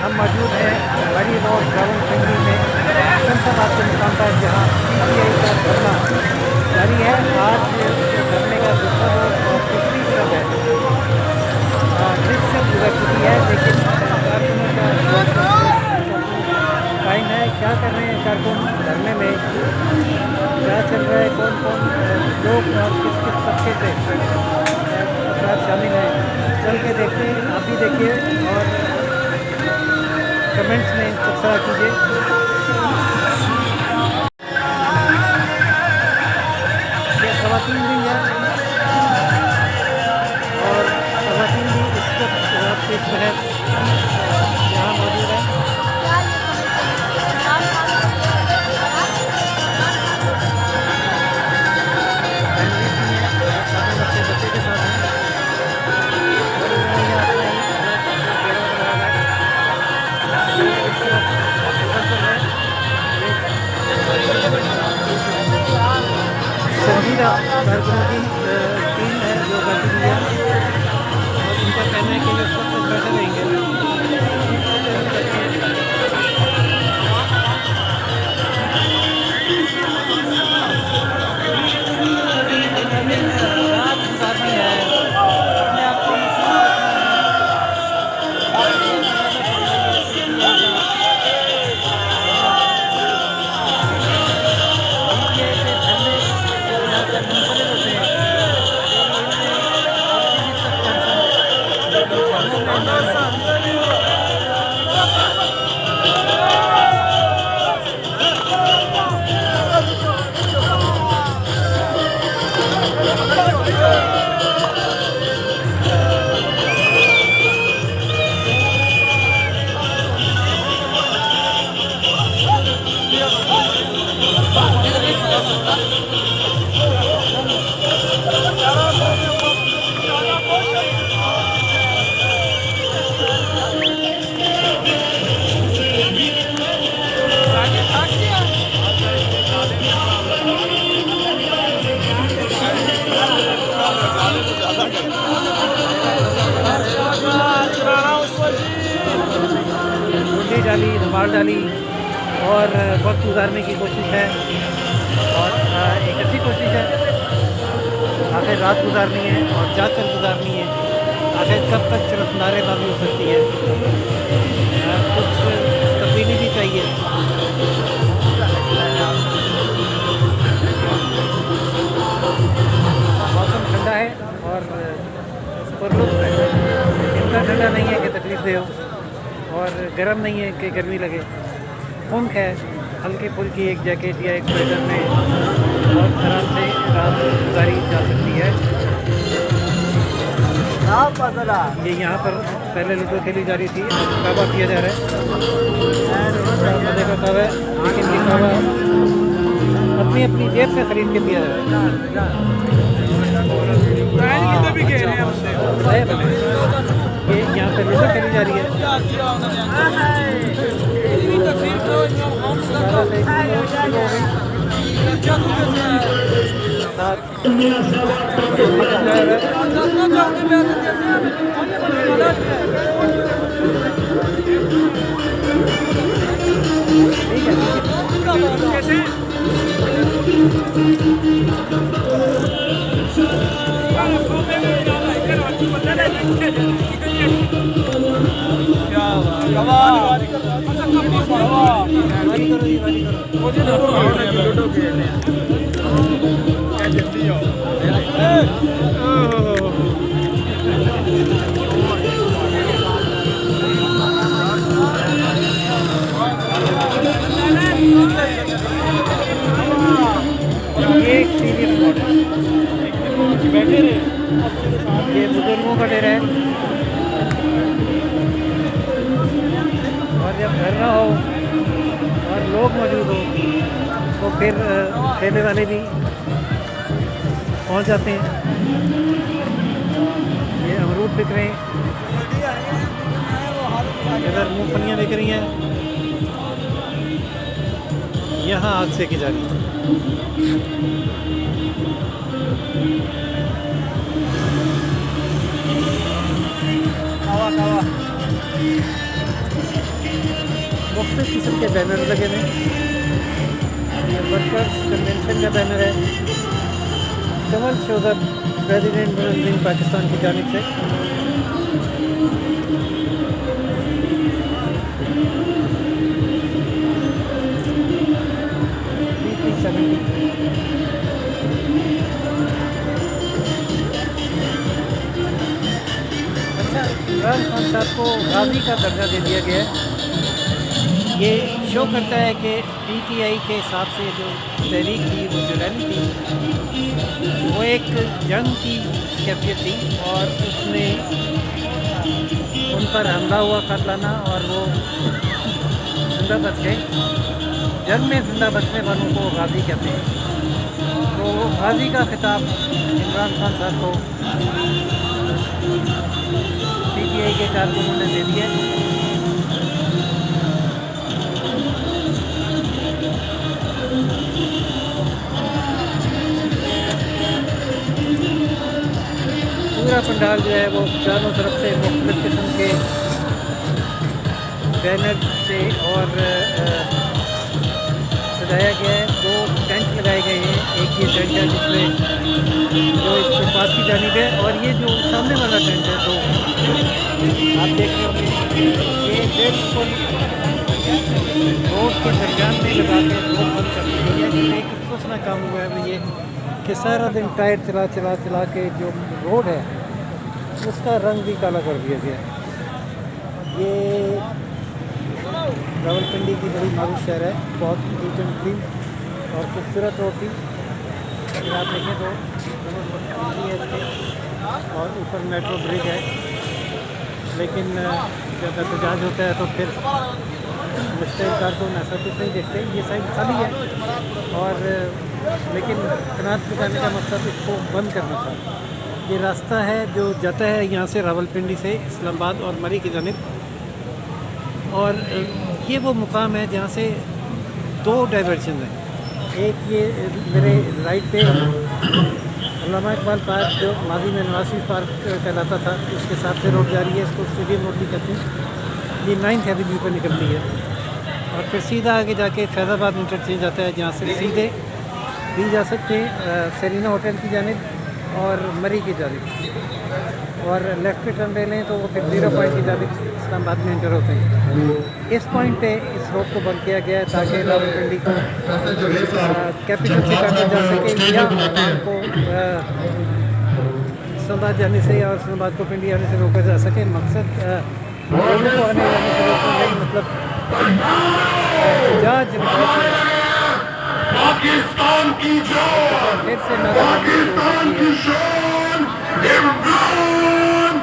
हम मौजूद हैं बड़ी रोड रावलपिंडी में शमशाबाद के मुकाम पर, जहाँ सीपीआई का धरना जारी है। आज धरने का दूसरा रोज और तीसरी तरफ है। निश्चित गुजर चुकी है, लेकिन कारकुनों का टाइम है। क्या कर रहे हैं कारकुन धरने में, क्या चल रहा है, कौन कौन लोग और किस किस तबके से अफराद शामिल हैं, चल के देखते हैं। आप भी देखिए और कमेंट्स में तबसरा कीजिए। ये ख़वातीन भी हैं और ख़वातीन भी इस वक्त रात के शहर यहाँ मौजूद है। बच्चे के साथ हैं और उन्होंने अपना ही घेरा बनाया है। संजीदा कारकुनों की टीम है जो बैठी हुई है और उनका कहना है कि इस वक्त बैठे रहेंगे। रात गुजारनी है, अपने आप को डाली, धमाल डाली और वक्त गुजारने की कोशिश है और एक अच्छी कोशिश है। आखिर रात गुजारनी है और जाकर गुजारनी है। आखिर कब तक सिर्फ नारेबाजी हो सकती है, कुछ तब्दीली भी चाहिए। मौसम ठंडा है और पुरलुत्फ है। इतना ठंडा नहीं है कि तकलीफ दे हो और गर्म नहीं है कि गर्मी लगे। खुंक है, हल्की फुल्की एक जैकेट या एक स्वेटर में बहुत आराम से रात गुजारी जा सकती है। ये यहाँ पर पहले लूडो खेली जा रही थी, काबा किया जा रहा है। मज़े का काबा है, लेकिन ये काबा अपनी अपनी जेब से ख़रीद के दिया जा रहा है। ये यहाँ पर लूडो खेली जा रही है। ये बुजुर्गों का डेरा है और जब धरना हो और लोग मौजूद हो तो फिर ठेले वाले भी पहुंच जाते हैं। ये अमरूद बिक रहे हैं, इधर मूंगफलियाँ बिक रही हैं, यहाँ आग सेकी जा रही है। कावा मुख्तलिफ किस्म के बैनर लगे हुए हैं। ये वर्कर्स कन्वेंशन का बैनर है। Kamal shows up president Munawwar Pakistan की जानिब से। अच्छा, इमरान खान साहब को गाजी का दर्जा दे दिया गया है। ये शो करता है कि PTI के हिसाब से जो तहरीक थी, वो जो रैली थी, वो एक जंग की कैफियत थी और उसमें उन पर हमला हुआ कातलाना और वो जिंदा बच गए। जंग में जिंदा बचने वालों को गाजी कहते हैं। तो गाजी का खिताब इमरान खान साहब को PTI के कारकुनों ने दे दिया। पूरा पंडाल जो है वो चारों तरफ से मुख्तलिफ किस्म के बैनर से और सजाया गया है। 2 टेंट लगाए गए हैं। एक ये टेंट है जिसमें जो इसके पास की जानिब है, और ये जो सामने वाला टेंट है तो आप देख रहे होंगे ये बिल्कुल रोड के दरमियान में लगा के रोड बंद कर दी गई है। एक अफसोसनाक काम हुआ है ये कि सारा दिन टायर चला के जो रोड है उसका रंग भी काला कर दिया गया। ये रावलपिंडी की बड़ी मारूफ शहर है, बहुत नीट एंड क्लीन और खूबसूरत रोड थी। अगर आप देखें तो और ऊपर मेट्रो ब्रिज है, लेकिन जब एहतजाज होता है तो फिर मुश्तैल कारकुन ऐसा कुछ नहीं देखते। ये साइड खाली है और लेकिन कनात लगाने का मकसद इसको बंद करना था। ये रास्ता है जो जाता है यहाँ से रावलपिंडी से इस्लामाबाद और मरी की जानिब, और ये वो मुकाम है जहाँ से 2 डाइवर्शन हैं। एक ये मेरे राइट पे अल्लामा इकबाल पार्क जो माजी में नवाज शरीफ पार्क कहलाता था, उसके साथ से रोड जा रही है, इसको स्टेडियम रोड भी कहते हैं। ये 9th एवेन्यू पर निकलती है और फिर सीधा आगे जाके फैज़ाबाद इंटरचेंज आता है, जहाँ से सीधे भी जा सकते हैं सेरीना होटल की जानिब और मरी की जानिब, और लेफ्ट पे टर्न ले लें तो वो फिर 0 पॉइंट की जानिब इस्लामाबाद में एंटर होते हैं। इस पॉइंट पे इस रोड को बंद किया गया है ताकि रावलपिंडी को कैपिटल से काटा जा सके या को इस्लामाबाद जाने से और इस्लामाबाद को पिंडी आने से रोका जा सके। मकसद लोगों को आने जाने से रोकना नहीं, मतलब जज पाकिस्तान की जान, फिर से पाकिस्तान की शान, इमरान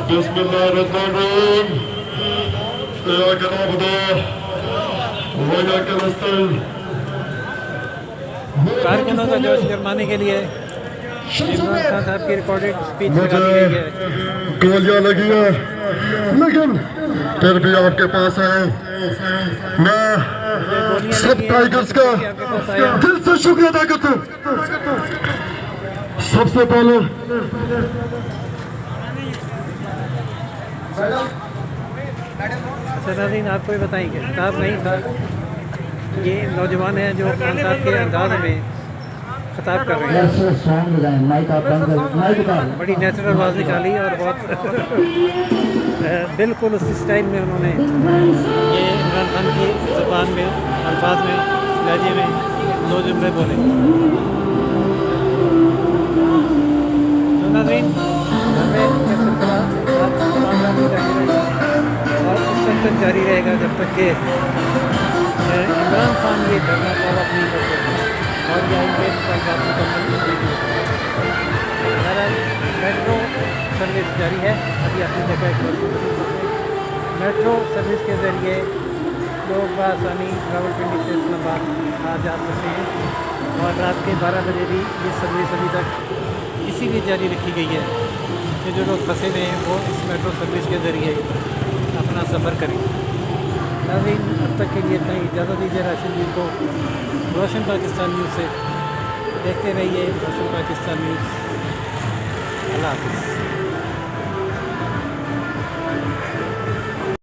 बिस्मिल्लाहिर्रहमानिर्रहीम। इय्याक नअबुदु व इय्याक नस्तईन। कारकुनों का जोश गरमाने के लिए इमरान खान साहब की रिकॉर्डेड स्पीच लगा दी गई है। गोलियां लगी हैं, लेकिन फिर भी आपके पास आए। मैं सब टाइगर्स का दिल से शुक्रिया अदा करता हूँ। सबसे पहले नाज़रीन आपको भी बताएंगे, खिताब नहीं था, ये नौजवान हैं जो खान साहब के अंदाज में खिताब कर रहे हैं। बड़ी नेचुरल आवाज़ निकाली और बहुत बिल्कुल उसी स्टाइल में उन्होंने ये इमरान खान की ज़बान में, अल्फाज में, लहजे में 2 जुमले बोले। तो नाज़रीन हमें और उस वक्त तक जारी रहेगा जब तक कि इमरान खान ये धरना वापस नहीं करते और या इनके वापसी करना। मेट्रो सर्विस जारी है, अभी आपने देखा है। मेट्रो सर्विस के ज़रिए लोग बआसानी रावलपिंडी से इस्लामाबाद आ जा सकते हैं और रात के 12 बजे भी ये सर्विस अभी तक इसीलिए जारी रखी गई है कि जो लोग फंसे हुए हैं वो इस मेट्रो सर्विस के ज़रिए अपना सफ़र करें। नाज़रीन अब तक के लिए इतना ही, इजाज़त दीजिए राशिद जी को। रोशन पाकिस्तान न्यूज़ से देखते रहिए रोशन पाकिस्तान न्यूज़। अल्लाह हाफ़िज़।